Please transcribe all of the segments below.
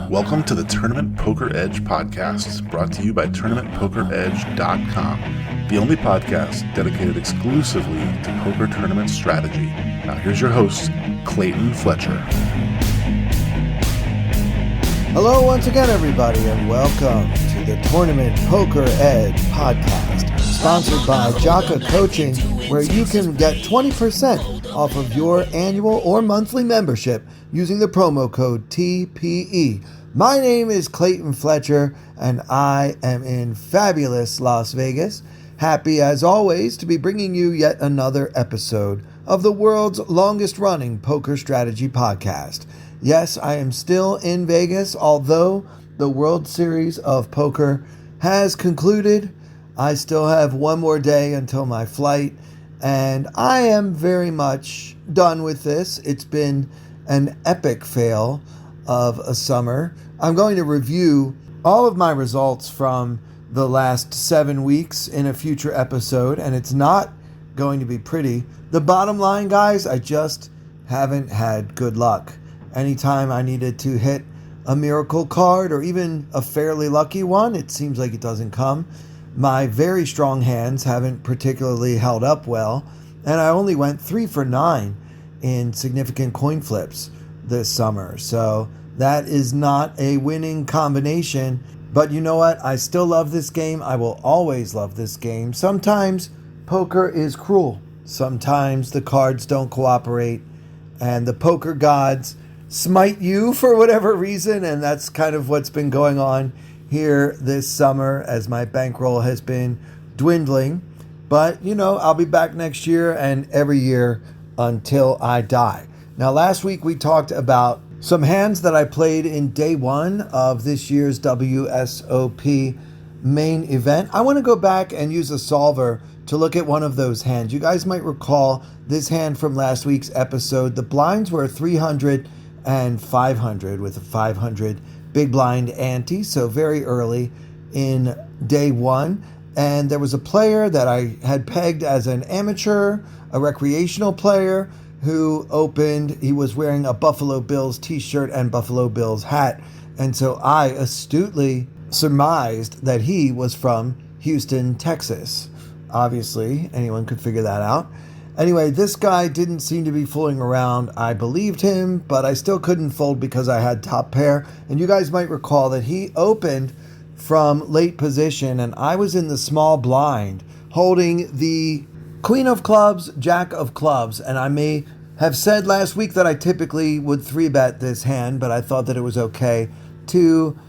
Welcome to the Tournament Poker Edge podcast, brought to you by TournamentPokerEdge.com, the only podcast dedicated exclusively to poker tournament strategy. Now here's your host, Clayton Fletcher. Hello once again, everybody, and welcome to the Tournament Poker Edge podcast, sponsored by Jaka Coaching, where you can get 20% off of your annual or monthly membership using the promo code TPE. My name is Clayton Fletcher, and I am in fabulous Las Vegas. Happy, as always, to be bringing you yet another episode of the world's longest-running poker strategy podcast. Yes, I am still in Vegas, although the World Series of Poker has concluded. I still have one more day until my flight, and I am very much done with this. It's been an epic fail of a summer. I'm going to review all of my results from the last 7 weeks in a future episode, and it's not going to be pretty. The bottom line, guys, I just haven't had good luck. Anytime I needed to hit a miracle card or even a fairly lucky one, it seems like it doesn't come. My very strong hands haven't particularly held up well, and I only went 3 for 9 in significant coin flips this summer. So that is not a winning combination. But you know what? I still love this game. I will always love this game. Sometimes poker is cruel. Sometimes the cards don't cooperate, and the poker gods smite you for whatever reason, and that's kind of what's been going on here this summer as my bankroll has been dwindling. But, you know, I'll be back next year and every year until I die. Now, last week we talked about some hands that I played in day one of this year's WSOP Main Event. I want to go back and use a solver to look at one of those hands. You guys might recall this hand from last week's episode. The blinds were 300 and 500 with a 500 big blind ante, so very early in day one. And there was a player that I had pegged as an amateur, a recreational player, who opened. He was wearing a Buffalo Bills t-shirt and Buffalo Bills hat. And so I astutely surmised that he was from Houston, Texas. Obviously, anyone could figure that out. Anyway, this guy didn't seem to be fooling around. I believed him, but I still couldn't fold because I had top pair. And you guys might recall that he opened from late position, and I was in the small blind holding the Queen of Clubs, Jack of Clubs. And I may have said last week that I typically would 3-bet this hand, but I thought that it was okay to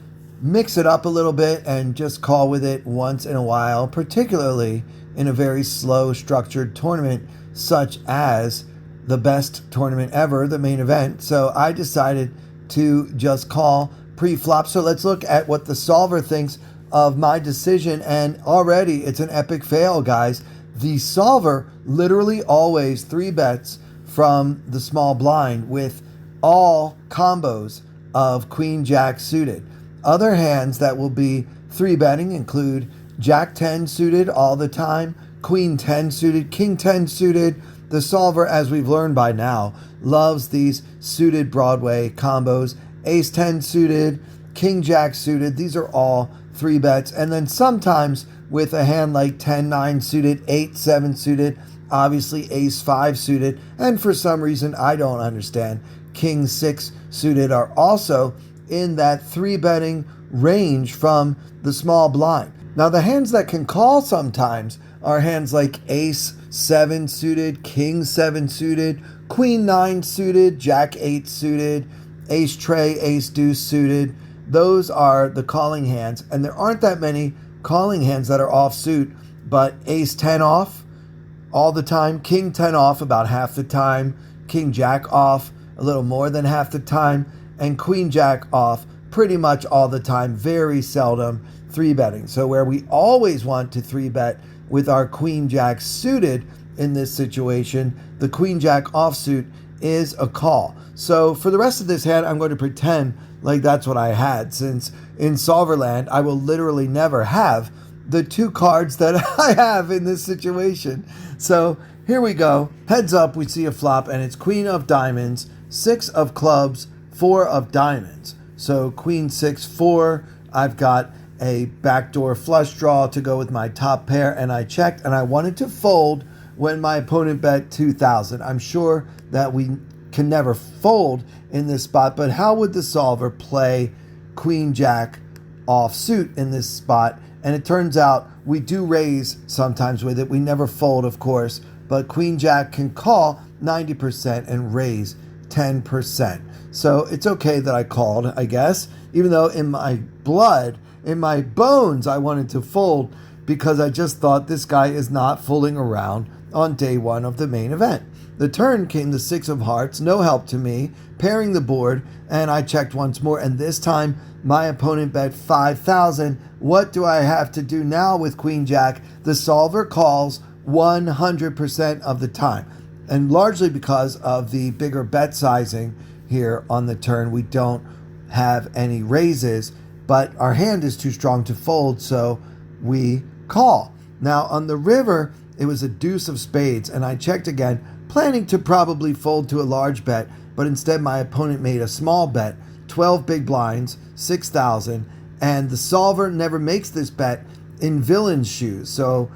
mix it up a little bit and just call with it once in a while, particularly in a very slow structured tournament such as the best tournament ever, the main event. So I decided to just call pre-flop. So let's look at what the solver thinks of my decision. And already it's an epic fail, guys. The solver literally always 3-bets from the small blind with all combos of Queen Jack suited. Other hands that will be 3-betting include Jack 10 suited all the time, Queen 10 suited, King 10 suited. The solver, as we've learned by now, loves these suited Broadway combos. Ace 10 suited, King Jack suited. These are all 3-bets. And then sometimes with a hand like 10-9 suited, 8-7 suited, obviously Ace 5 suited, and for some reason I don't understand, King 6 suited are also in that 3-betting range from the small blind. Now the hands that can call sometimes are hands like Ace 7 suited, King 7 suited, Queen 9 suited, Jack 8 suited, Ace Trey, Ace Deuce suited. Those are the calling hands, and there aren't that many calling hands that are offsuit, but Ace 10 off all the time, King 10 off about half the time, King Jack off a little more than half the time, and Queen Jack off pretty much all the time, very seldom 3-betting. So where we always want to 3-bet with our Queen Jack suited in this situation, the Queen Jack offsuit is a call. So for the rest of this hand, I'm going to pretend like that's what I had, since in Solverland, I will literally never have the two cards that I have in this situation. So here we go. Heads up, we see a flop, and it's queen of diamonds, 6 of clubs, 4 of diamonds. So queen 6-4, I've got a backdoor flush draw to go with my top pair, and I checked, and I wanted to fold when my opponent bet 2,000. I'm sure that we can never fold in this spot, but how would the solver play queen jack offsuit in this spot? And it turns out we do raise sometimes with it. We never fold, of course, but queen jack can call 90% and raise 10%. So it's okay that I called, I guess, even though in my blood, in my bones, I wanted to fold because I just thought this guy is not fooling around on day one of the main event. The turn came the 6 of hearts, no help to me, pairing the board, and I checked once more, and this time my opponent bet 5,000. What do I have to do now with queen jack? The solver calls 100% of the time, and largely because of the bigger bet sizing here on the turn. We don't have any raises, but our hand is too strong to fold, so we call. Now on the river, it was a deuce of spades, and I checked again, planning to probably fold to a large bet, but instead my opponent made a small bet, 12 big blinds, 6,000, and the solver never makes this bet in villain's shoes. So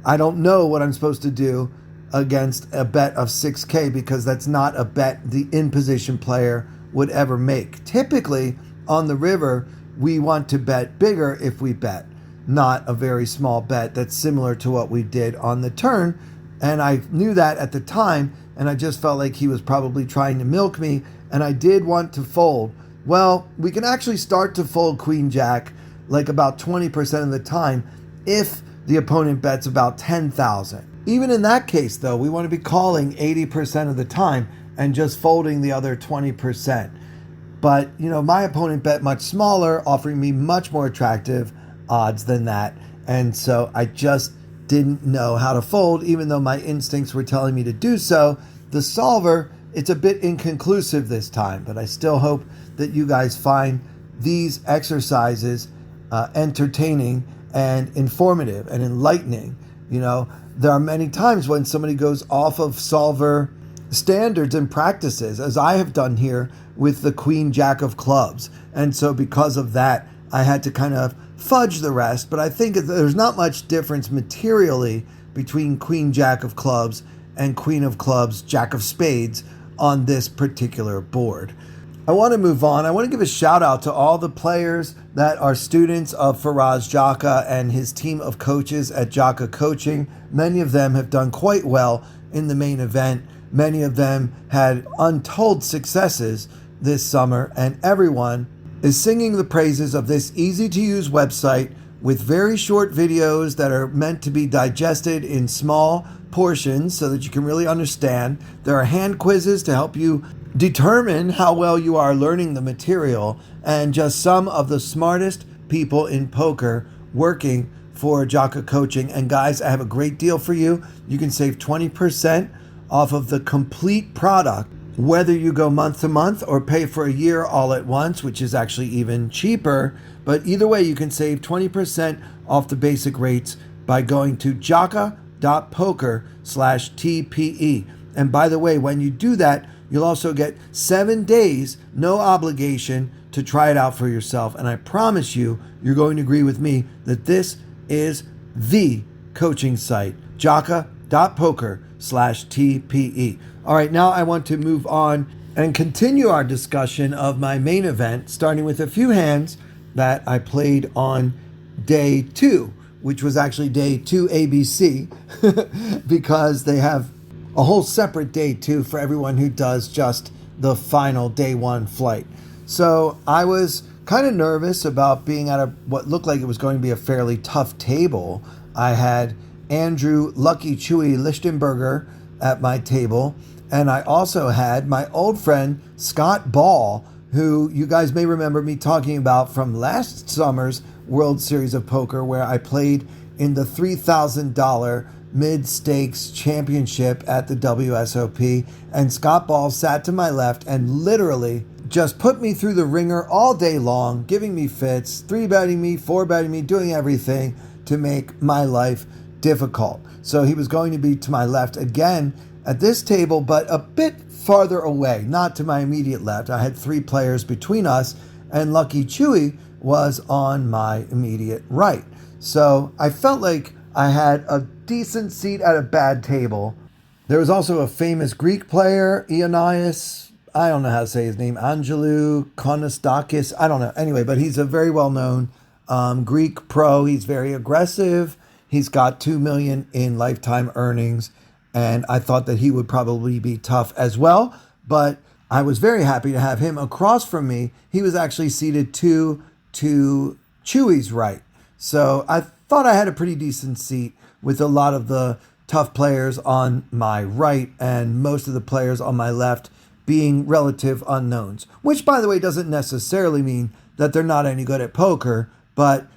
I don't know what I'm supposed to do against a bet of 6K, because that's not a bet the in-position player would ever make. Typically, on the river, we want to bet bigger if we bet, not a very small bet that's similar to what we did on the turn. And I knew that at the time, and I just felt like he was probably trying to milk me, and I did want to fold. Well, we can actually start to fold queen jack like about 20% of the time if the opponent bets about 10,000. Even in that case, though, we want to be calling 80% of the time and just folding the other 20%. But, my opponent bet much smaller, offering me much more attractive odds than that. And so I just didn't know how to fold, even though my instincts were telling me to do so. The solver, it's a bit inconclusive this time, but I still hope that you guys find these exercises entertaining and informative and enlightening. There are many times when somebody goes off of solver standards and practices, as I have done here with the queen jack of clubs. And so because of that, I had to kind of fudge the rest, but I think there's not much difference materially between queen jack of clubs and queen of clubs, jack of spades on this particular board. I want to move on. I want to give a shout out to all the players that are students of Faraz Jaka and his team of coaches at Jaka Coaching. Many of them have done quite well in the main event. Many of them had untold successes this summer, and everyone is singing the praises of this easy-to-use website with very short videos that are meant to be digested in small portions so that you can really understand. There are hand quizzes to help you determine how well you are learning the material, and just some of the smartest people in poker working for Jaka Coaching. And guys, I have a great deal for you. You can save 20% off of the complete product, whether you go month to month or pay for a year all at once, which is actually even cheaper. But either way, you can save 20% off the basic rates by going to jaka.poker/TPE. And by the way, when you do that, you'll also get 7 days, no obligation, to try it out for yourself. And I promise you, you're going to agree with me that this is the coaching site, jaka.poker/TPE. All right, now I want to move on and continue our discussion of my main event, starting with a few hands that I played on day 2, which was actually day 2 ABC, because they have a whole separate day 2 for everyone who does just the final day 1 flight. So I was kind of nervous about being at what looked like it was going to be a fairly tough table. I had Andrew Lucky Chewy Lichtenberger at my table, and I also had my old friend Scott Ball, who you guys may remember me talking about from last summer's World Series of Poker, where I played in the $3,000 mid-stakes championship at the WSOP, and Scott Ball sat to my left and literally just put me through the ringer all day long, giving me fits, 3-betting me, 4-betting me, doing everything to make my life difficult. So he was going to be to my left again at this table, but a bit farther away, not to my immediate left. I had 3 players between us, and Lucky Chewy was on my immediate right. So I felt like I had a decent seat at a bad table. There was also a famous Greek player, Ioannis, I don't know how to say his name, Angelou Konastakis, I don't know. Anyway, but he's a very well-known Greek pro. He's very aggressive. He's got $2 million in lifetime earnings, and I thought that he would probably be tough as well. But I was very happy to have him across from me. He was actually seated to Chewy's right. So I thought I had a pretty decent seat with a lot of the tough players on my right and most of the players on my left being relative unknowns, which, by the way, doesn't necessarily mean that they're not any good at poker. But,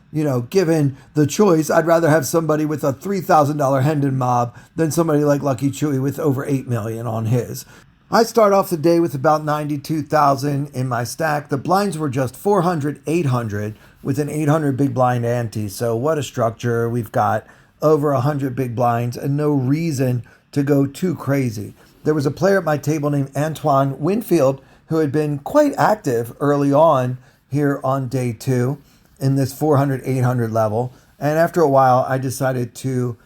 given the choice, I'd rather have somebody with a $3,000 Hendon mob than somebody like Lucky Chewy with over $8 million on his. I start off the day with about 92,000 in my stack. The blinds were just 400, 800 with an 800 big blind ante. So what a structure. We've got over 100 big blinds and no reason to go too crazy. There was a player at my table named Antoine Winfield who had been quite active early on here on day 2 in this 400, 800 level. And after a while, I decided to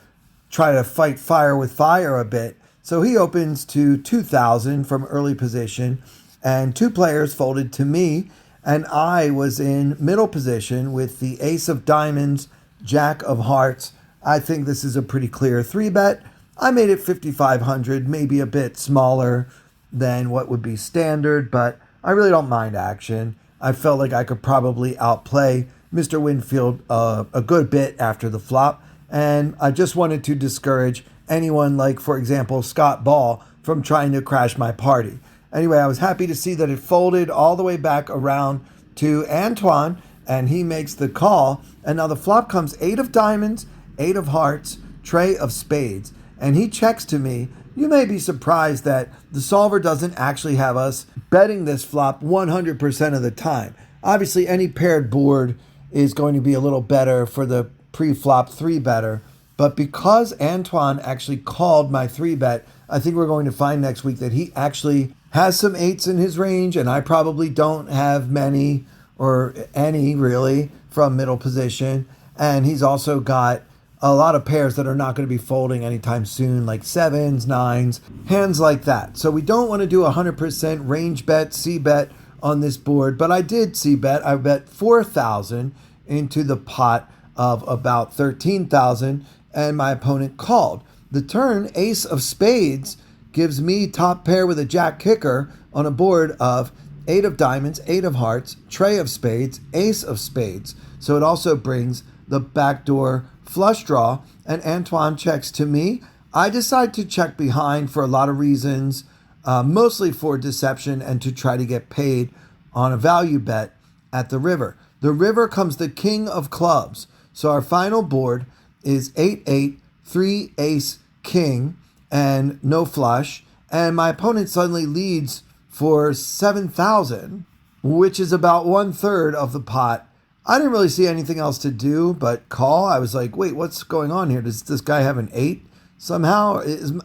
try to fight fire with fire a bit. So he opens to 2,000 from early position, and 2 players folded to me, and I was in middle position with the ace of diamonds, jack of hearts. I think this is a pretty clear 3-bet. I made it 5,500, maybe a bit smaller than what would be standard, but I really don't mind action. I felt like I could probably outplay Mr. Winfield a good bit after the flop, and I just wanted to discourage anyone like, for example, Scott Ball from trying to crash my party. Anyway, I was happy to see that it folded all the way back around to Antoine, and he makes the call, and now the flop comes 8 of diamonds, 8 of hearts, tray of spades, and he checks to me. You may be surprised that the solver doesn't actually have us betting this flop 100% of the time. Obviously, any paired board is going to be a little better for the pre-flop 3-better, but because Antoine actually called my 3-bet, I think we're going to find next week that he actually has some 8s in his range, and I probably don't have many or any really from middle position, and he's also got a lot of pairs that are not going to be folding anytime soon, like 7s, 9s, hands like that. So we don't want to do 100% range bet, C-bet on this board, but I did C-bet. I bet 4,000 into the pot of about 13,000, and my opponent called. The turn, ace of spades, gives me top pair with a jack kicker on a board of 8 of diamonds, 8 of hearts, tray of spades, ace of spades. So it also brings the backdoor flush draw, and Antoine checks to me. I decide to check behind for a lot of reasons, mostly for deception and to try to get paid on a value bet at the river. The river comes the king of clubs. So our final board is 8-8, 3 ace king, and no flush. And my opponent suddenly leads for 7,000, which is about 1/3 of the pot. I didn't really see anything else to do but call. I was like, wait, what's going on here? Does this guy have an 8 somehow?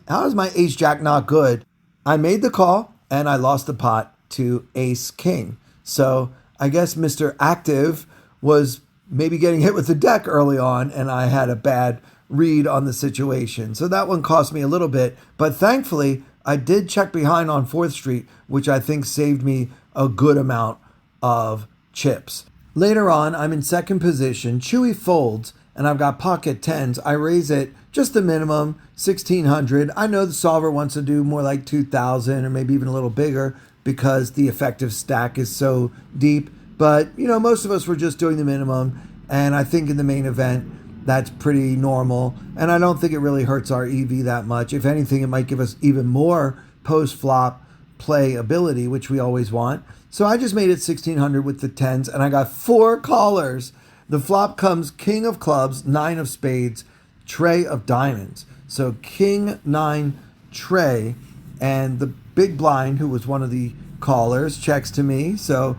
How is my ace jack not good? I made the call and I lost the pot to ace king. So I guess Mr. Active was maybe getting hit with the deck early on, and I had a bad read on the situation. So that one cost me a little bit, but thankfully I did check behind on 4th Street, which I think saved me a good amount of chips. Later on, I'm in second position. Chewy folds, and I've got pocket 10s. I raise it just the minimum, 1,600. I know the solver wants to do more like 2,000 or maybe even a little bigger because the effective stack is so deep. But, most of us were just doing the minimum, and I think in the main event, that's pretty normal. And I don't think it really hurts our EV that much. If anything, it might give us even more post-flop play ability, which we always want. So I just made it 1,600 with the 10s, and I got 4 callers. The flop comes king of clubs, 9 of spades, tray of diamonds. So king, 9, tray, and the big blind, who was one of the callers, checks to me. So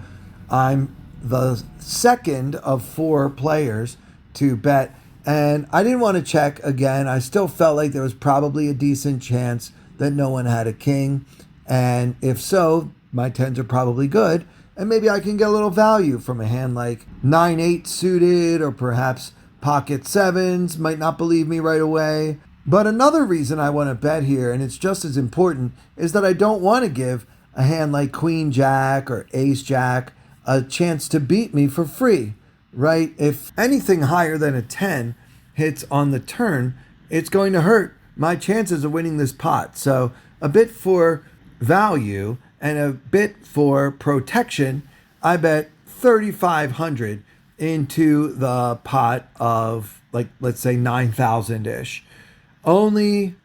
I'm the second of 4 players to bet And I didn't want to check again. I still felt like there was probably a decent chance that no one had a king. And if so, my tens are probably good. And maybe I can get a little value from a hand like 9-8 suited, or perhaps pocket sevens. Might not believe me right away. But another reason I want to bet here, and it's just as important, is that I don't want to give a hand like Queen Jack or Ace Jack a chance to beat me for free, right? If anything higher than a 10 hits on the turn, it's going to hurt my chances of winning this pot. So a bit for value and a bit for protection, I bet 3,500 into the pot of, like, let's say 9,000-ish. Only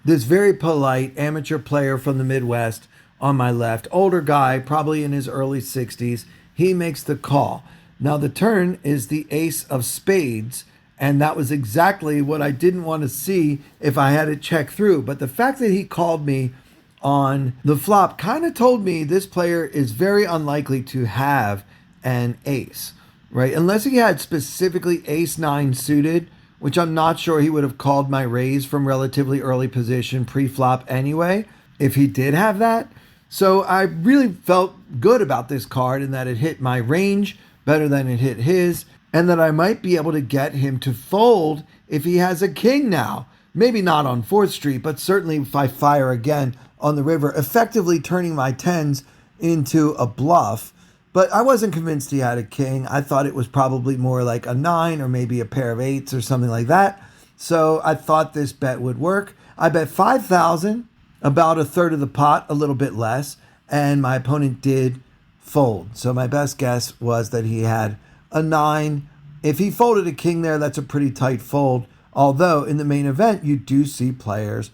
this very polite amateur player from the Midwest on my left, older guy, probably in his early 60s, he makes the call. Now the turn is the ace of spades, and that was exactly what I didn't want to see if I had it check through. But the fact that he called me on the flop kind of told me this player is very unlikely to have an ace, right? Unless he had specifically ace 9 suited, which I'm not sure he would have called my raise from relatively early position pre-flop anyway, if he did have that. So I really felt good about this card in that it hit my range better than it hit his, and that I might be able to get him to fold if he has a king now. Maybe not on 4th Street, but certainly if I fire again on the river, effectively turning my tens into a bluff. But I wasn't convinced he had a king. I thought it was probably more like a 9 or maybe a pair of 8s or something like that. So I thought this bet would work. I bet 5,000, about a third of the pot, a little bit less, and my opponent did fold. So my best guess was that he had a 9. If he folded a king there, that's a pretty tight fold. Although in the main event, you do see players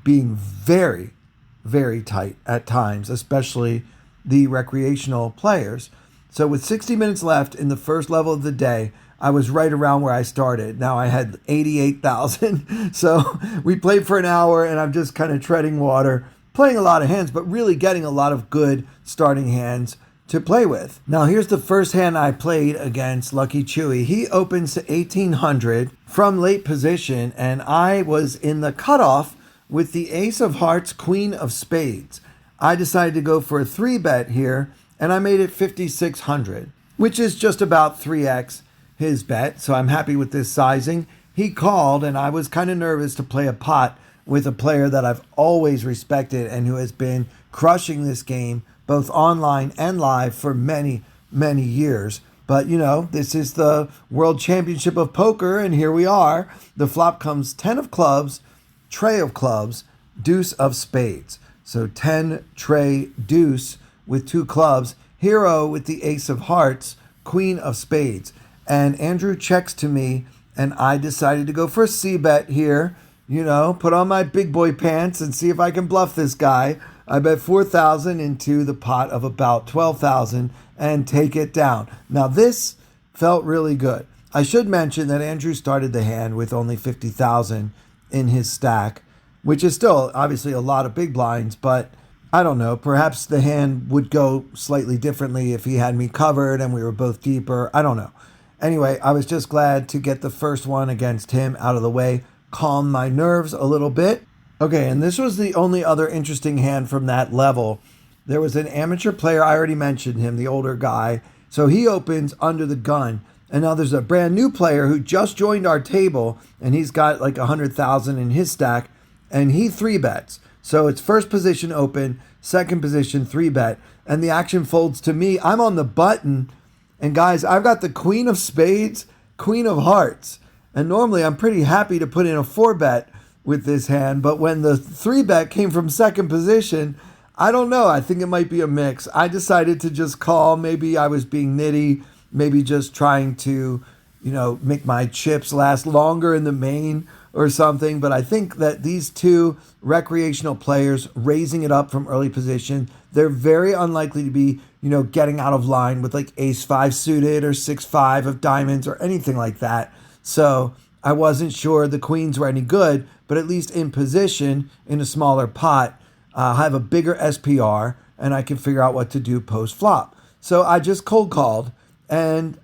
being very, very tight at times, especially the recreational players. So with 60 minutes left in the first level of the day, I was right around where I started. Now I had 88,000. So we played for an hour and I'm just kind of treading water, playing a lot of hands, but really getting a lot of good starting hands to play with. Now here's the first hand I played against Lucky Chewy. He opens to 1,800 from late position, and I was in the cutoff with the ace of hearts, queen of spades. I decided to go for a 3-bet here, and I made it 5,600, which is just about 3x his bet, so I'm happy with this sizing. He called, and I was kind of nervous to play a pot with a player that I've always respected and who has been crushing this game, both online and live, for many, many years. But, you know, this is the World Championship of Poker, and here we are. The flop comes 10 of clubs, tray of clubs, deuce of spades. So 10, tray, deuce with 2 clubs, hero with the ace of hearts, queen of spades. And Andrew checks to me, and I decided to go for a C-bet here. You know, put on my big boy pants and see if I can bluff this guy. I bet 4,000 into the pot of about 12,000 and take it down. Now this felt really good. I should mention that Andrew started the hand with only 50,000 in his stack, which is still obviously a lot of big blinds, but I don't know, perhaps the hand would go slightly differently if he had me covered and we were both deeper. I don't know. Anyway, I was just glad to get the first one against him out of the way, calm my nerves a little bit. Okay, and this was the only other interesting hand from that level. There was an amateur player, I already mentioned him, the older guy. So he opens under the gun. And now there's a brand new player who just joined our table, and he's got like 100,000 in his stack, and he 3-bets. So it's first position open, second position 3-bet, and the action folds to me. I'm on the button, and guys, I've got the queen of spades, queen of hearts. And normally I'm pretty happy to put in a 4-bet with this hand, but when the 3-bet came from second position, I don't know. I think it might be a mix. I decided to just call. Maybe I was being nitty, maybe just trying to, you know, make my chips last longer in the main or something. But I think that these two recreational players raising it up from early position, they're very unlikely to be, you know, getting out of line with like ace-5 suited or 6-5 of diamonds or anything like that. So I wasn't sure the queens were any good, but at least in position in a smaller pot, I have a bigger SPR and I can figure out what to do post-flop. So I just cold called, and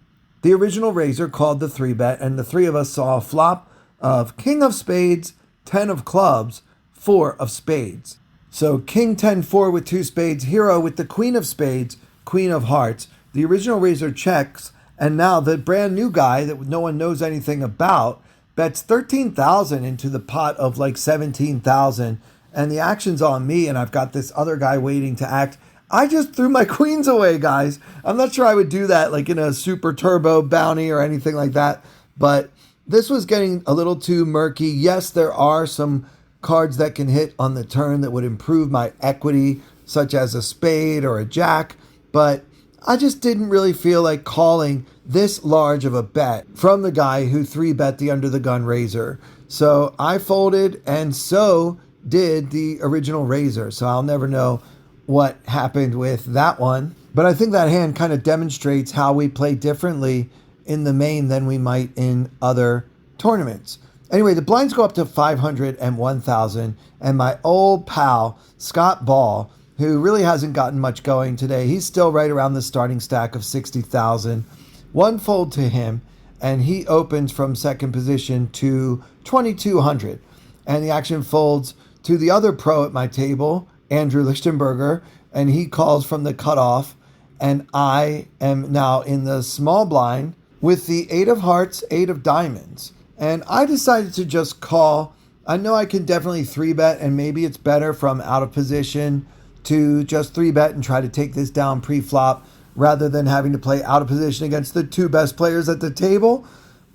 The original raiser called the 3-bet, and the three of us saw a flop of king of spades, 10 of clubs, 4 of spades. So king 10-4 with 2 spades, hero with the queen of spades, queen of hearts. The original raiser checks, and now the brand new guy that no one knows anything about bets 13,000 into the pot of like 17,000, and the action's on me, and I've got this other guy waiting to act. I just threw my queens away, guys. I'm not sure I would do that like in a super turbo bounty or anything like that, but this was getting a little too murky. Yes, there are some cards that can hit on the turn that would improve my equity, such as a spade or a jack, but I just didn't really feel like calling this large of a bet from the guy who 3-bet the under the gun raiser. So I folded, and so did the original raiser. So I'll never know what happened with that one. But I think that hand kind of demonstrates how we play differently in the main than we might in other tournaments. Anyway, the blinds go up to 500 and 1,000, and my old pal, Scott Ball, who really hasn't gotten much going today, he's still right around the starting stack of 60,000. One fold to him, and he opens from second position to 2,200. And the action folds to the other pro at my table, Andrew Lichtenberger, and he calls from the cutoff, and I am now in the small blind with the 8 of hearts, 8 of diamonds. And I decided to just call. I know I can definitely 3-bet, and maybe it's better from out of position to just 3-bet and try to take this down pre-flop rather than having to play out of position against the 2 best players at the table.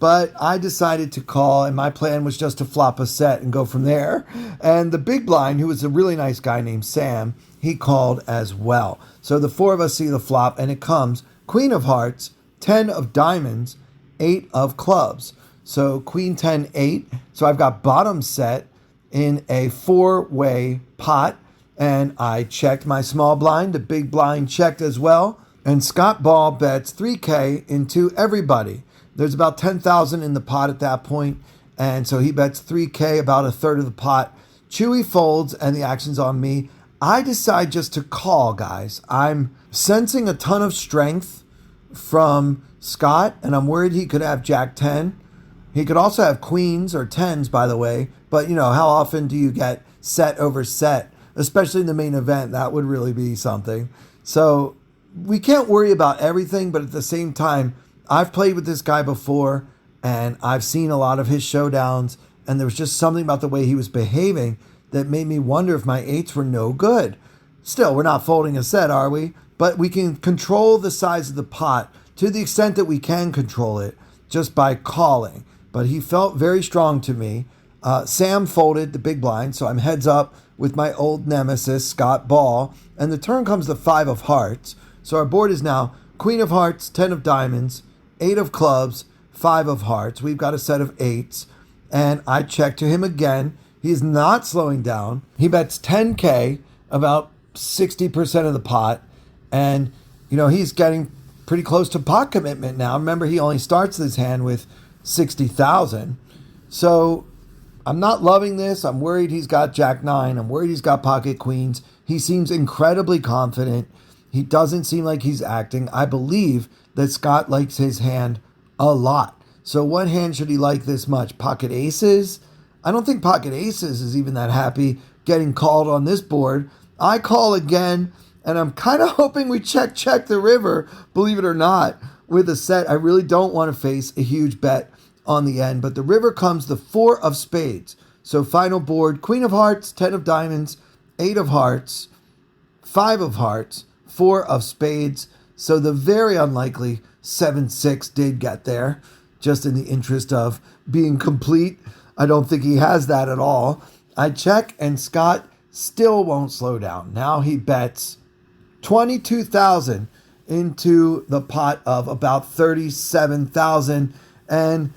But I decided to call, and my plan was just to flop a set and go from there. And the big blind, who was a really nice guy named Sam, he called as well. So the 4 of us see the flop, and it comes queen of hearts, 10 of diamonds, 8 of clubs. So queen 10, 8. So I've got bottom set in a 4-way pot. And I checked my small blind. The big blind checked as well. And Scott Ball bets 3K into everybody. There's about 10,000 in the pot at that point. And so he bets 3K, about a third of the pot. Chewy folds, and the action's on me. I decide just to call, guys. I'm sensing a ton of strength from Scott, and I'm worried he could have Jack 10. He could also have queens or 10s, by the way. But, you know, how often do you get set over set? Especially in the main event, that would really be something. So we can't worry about everything, but at the same time, I've played with this guy before, and I've seen a lot of his showdowns, and there was just something about the way he was behaving that made me wonder if my 8s were no good. Still, we're not folding a set, are we? But we can control the size of the pot to the extent that we can control it just by calling. But he felt very strong to me. Sam folded the big blind, so I'm heads up with my old nemesis, Scott Ball. And the turn comes the 5 of hearts. So our board is now queen of hearts, 10 of diamonds, 8 of clubs, 5 of hearts. We've got a set of 8s. And I check to him again. He's not slowing down. He bets 10K, about 60% of the pot. And, you know, he's getting pretty close to pot commitment now. Remember, he only starts this hand with 60,000. So I'm not loving this. I'm worried he's got Jack 9. I'm worried he's got pocket queens. He seems incredibly confident. He doesn't seem like he's acting. I believe that Scott likes his hand a lot. So what hand should he like this much? Pocket aces? I don't think pocket aces is even that happy getting called on this board. I call again, and I'm kind of hoping we check the river, believe it or not, with a set. I really don't want to face a huge bet on the end, but the river comes the 4 of spades. So final board, queen of hearts, 10 of diamonds, 8 of hearts, 5 of hearts, 4 of spades. So the very unlikely 7-6 did get there, just in the interest of being complete. I don't think he has that at all. I check, and Scott still won't slow down. Now he bets 22,000 into the pot of about 37,000, and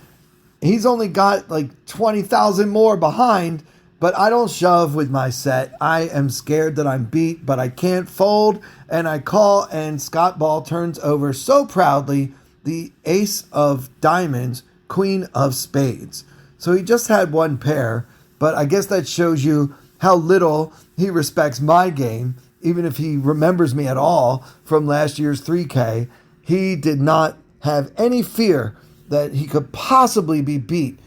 he's only got like 20,000 more behind, but I don't shove with my set. I am scared that I'm beat, but I can't fold, and I call, and Scott Ball turns over so proudly the ace of diamonds, queen of spades. So he just had one pair, but I guess that shows you how little he respects my game. Even if he remembers me at all from last year's 3K, he did not have any fear that he could possibly be beat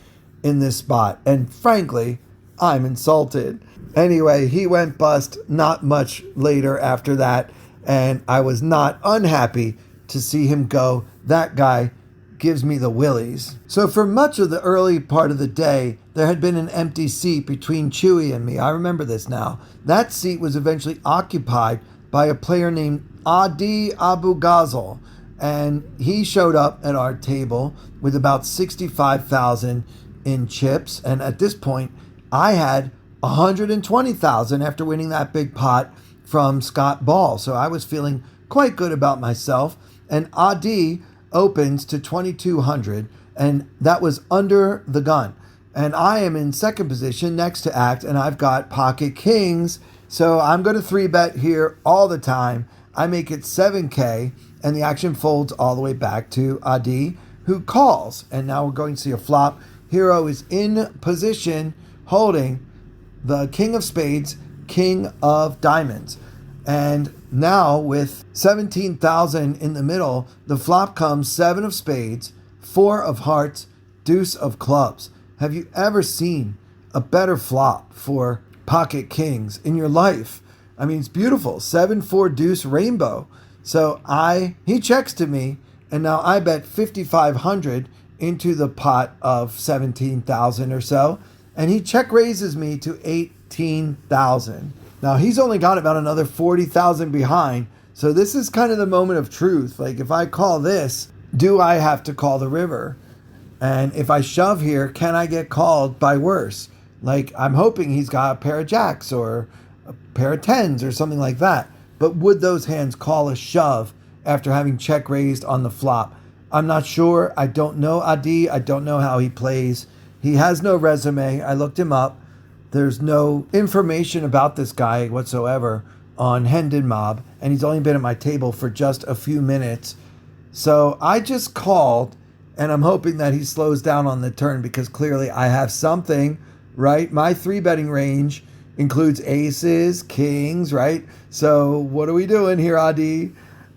in this spot. And frankly, I'm insulted. Anyway, he went bust not much later after that, and I was not unhappy to see him go. That guy gives me the willies. So for much of the early part of the day, there had been an empty seat between Chewy and me. I remember this now. That seat was eventually occupied by a player named Adi Abu Ghazal, and he showed up at our table with about 65,000 in chips, and at this point, I had 120,000 after winning that big pot from Scott Ball. So I was feeling quite good about myself. And Adi opens to 2,200, and that was under the gun. And I am in second position next to Act, and I've got pocket kings. So I'm going to 3-bet here all the time. I make it 7K, and the action folds all the way back to Adi, who calls. And now we're going to see a flop. Hero is in position holding the king of spades, king of diamonds. And now with 17,000 in the middle, the flop comes 7 of spades, 4 of hearts, deuce of clubs. Have you ever seen a better flop for pocket kings in your life? I mean, it's beautiful. 7-4 deuce rainbow. So he checks to me, and now I bet 5,500 into the pot of 17,000 or so, and he check raises me to 18,000. Now he's only got about another 40,000 behind, so this is kind of the moment of truth. Like, if I call this, do I have to call the river? And if I shove here, can I get called by worse? Like, I'm hoping he's got a pair of jacks or a pair of tens or something like that. But would those hands call a shove after having check raised on the flop? I'm not sure. I don't know Adi. I don't know how he plays. He has no resume. I looked him up. There's no information about this guy whatsoever on Hendon Mob, and he's only been at my table for just a few minutes. So I just called, and I'm hoping that he slows down on the turn because clearly I have something, right? My 3-betting range includes aces, kings, right? So what are we doing here, Adi?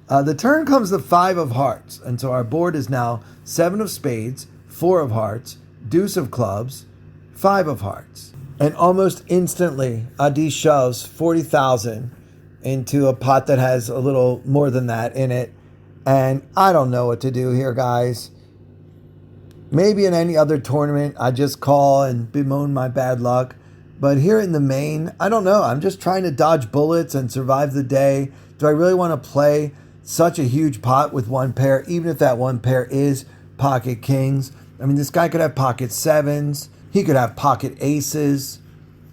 The turn comes the 5 of hearts, and so our board is now 7 of spades, 4 of hearts, deuce of clubs, 5 of hearts. And almost instantly, Adi shoves 40,000 into a pot that has a little more than that in it. And I don't know what to do here, guys. Maybe in any other tournament, I just call and bemoan my bad luck. But here in the main, I don't know. I'm just trying to dodge bullets and survive the day. Do I really want to play such a huge pot with one pair, even if that one pair is pocket kings? I mean, this guy could have pocket sevens. He could have pocket aces,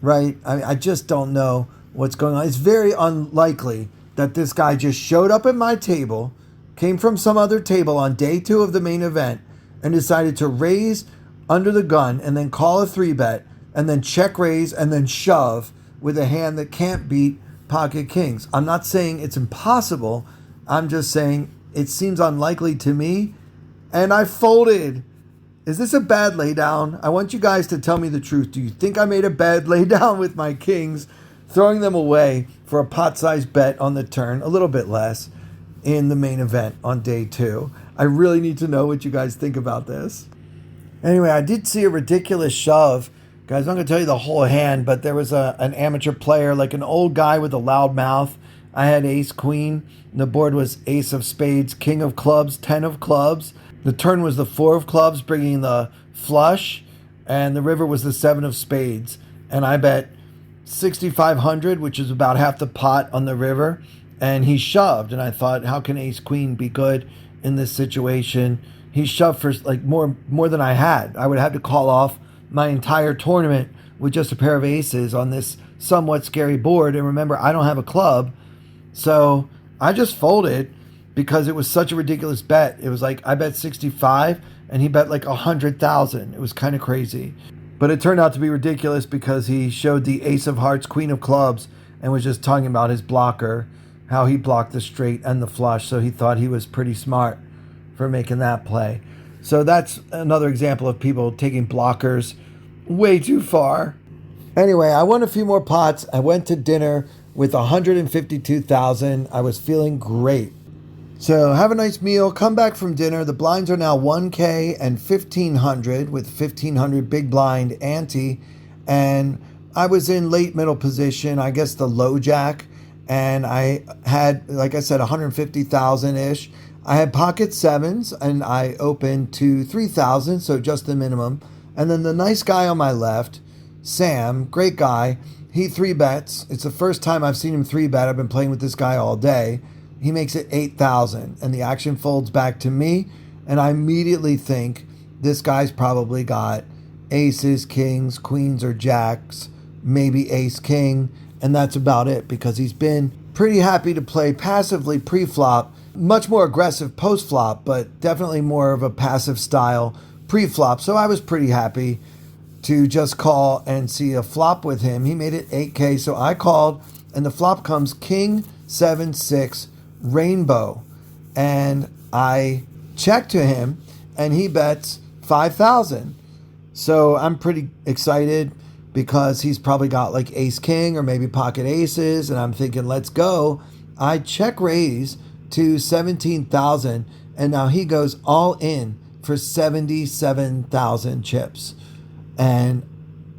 right? I just don't know what's going on. It's very unlikely that this guy just showed up at my table, came from some other table on day 2 of the main event, and decided to raise under the gun and then call a 3-bet and then check raise and then shove with a hand that can't beat pocket kings. I'm not saying it's impossible. I'm just saying it seems unlikely to me, and I folded. Is this a bad laydown? I want you guys to tell me the truth. Do you think I made a bad laydown with my kings, throwing them away for a pot-sized bet on the turn, a little bit less, in the main event on day 2? I really need to know what you guys think about this. Anyway, I did see a ridiculous shove. Guys, I'm not going to tell you the whole hand, but there was an amateur player, like an old guy with a loud mouth. I had ace-queen. The board was ace of spades, king of clubs, 10 of clubs. The turn was the 4 of clubs, bringing the flush, and the river was the 7 of spades. And I bet 6,500, which is about half the pot on the river, and he shoved. And I thought, how can ace-queen be good in this situation? He shoved for like more than I had. I would have to call off my entire tournament with just a pair of aces on this somewhat scary board. And remember, I don't have a club, so I just folded because it was such a ridiculous bet. It was like I bet 65 and he bet like 100,000. It was kind of crazy. But it turned out to be ridiculous because he showed the ace of hearts, queen of clubs, and was just talking about his blocker, how he blocked the straight and the flush. So he thought he was pretty smart for making that play. So that's another example of people taking blockers way too far. Anyway, I won a few more pots. I went to dinner with 152,000. I was feeling great. So have a nice meal, come back from dinner. The blinds are now 1K and 1500 with 1500 big blind ante. And I was in late middle position, I guess the low jack. And I had, like I said, 150,000-ish. I had pocket sevens and I opened to 3,000, so just the minimum. And then the nice guy on my left, Sam, great guy, he 3-bets. It's the first time I've seen him 3-bet. I've been playing with this guy all day. He makes it 8,000 and the action folds back to me. And I immediately think this guy's probably got aces, kings, queens, or jacks, maybe ace, king. And that's about it because he's been pretty happy to play passively pre-flop, much more aggressive post-flop, but definitely more of a passive style pre-flop. So I was pretty happy to just call and see a flop with him. He made it 8K, so I called, and the flop comes king, 7, 6, rainbow. And I check to him, and he bets 5,000. So I'm pretty excited because he's probably got like ace, king, or maybe pocket aces, and I'm thinking, let's go. I check raise to 17,000, and now he goes all in for 77,000 chips. And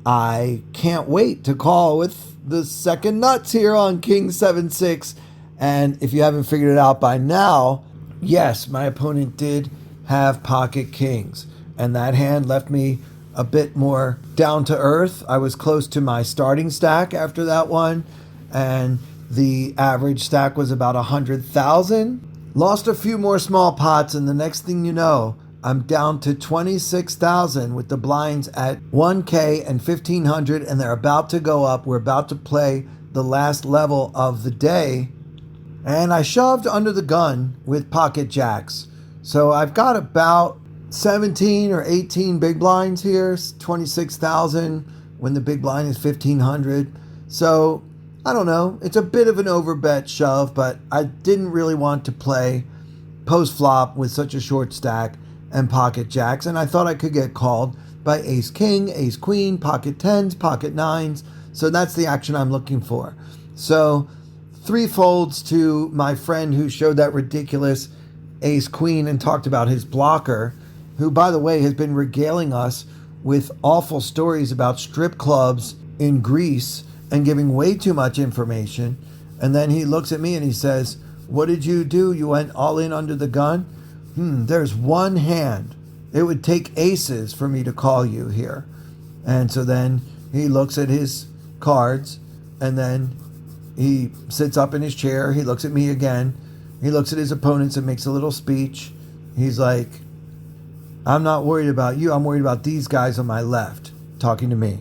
I can't wait to call with the second nuts here on king 7, 6. And if you haven't figured it out by now, yes, my opponent did have pocket kings, and that hand left me a bit more down to earth. I was close to my starting stack after that one, and the average stack was about 100,000. Lost a few more small pots, and the next thing you know, I'm down to 26,000 with the blinds at 1K and 1,500, and they're about to go up. We're about to play the last level of the day, and I shoved under the gun with pocket jacks. So I've got about 17 or 18 big blinds here, 26,000 when the big blind is 1,500. So I don't know. It's a bit of an overbet shove, but I didn't really want to play post-flop with such a short stack and pocket jacks, and I thought I could get called by ace king, ace queen, pocket tens, pocket nines. So that's the action I'm looking for. So 3 folds to my friend who showed that ridiculous ace queen and talked about his blocker, who, by the way, has been regaling us with awful stories about strip clubs in Greece and giving way too much information. And then he looks at me and he says, "What did you do? You went all in under the gun? There's one hand. It would take aces for me to call you here." And so then he looks at his cards, and then he sits up in his chair. He looks at me again. He looks at his opponents and makes a little speech. He's like, "I'm not worried about you. I'm worried about these guys on my left," talking to me.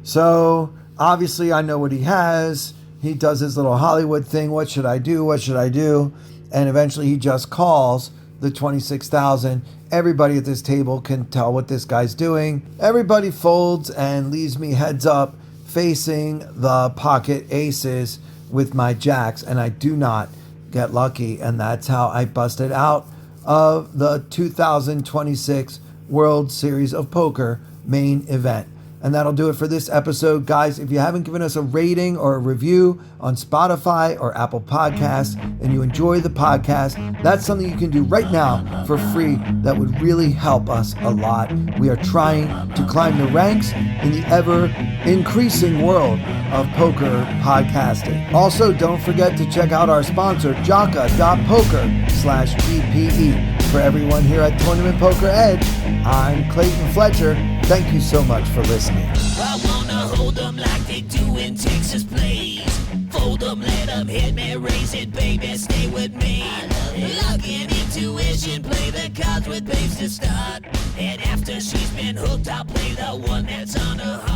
So obviously I know what he has. He does his little Hollywood thing. What should I do? What should I do? And eventually he just calls the 26,000. Everybody at this table can tell what this guy's doing. Everybody folds and leaves me heads up facing the pocket aces with my jacks, and I do not get lucky. And that's how I busted out of the 2026 World Series of Poker main event. And that'll do it for this episode. Guys, if you haven't given us a rating or a review on Spotify or Apple Podcasts and you enjoy the podcast, that's something you can do right now for free. That would really help us a lot. We are trying to climb the ranks in the ever-increasing world of poker podcasting. Also, don't forget to check out our sponsor, Jaka.poker/BPE. For everyone here at Tournament Poker Edge, I'm Clayton Fletcher. Thank you so much for listening. I wanna hold them like they do in Texas plays. Fold them, let them hit me, raise it, baby, stay with me. Luck and intuition, play the cards with babes to start. And after she's been hooked, I'll play the one that's on her heart.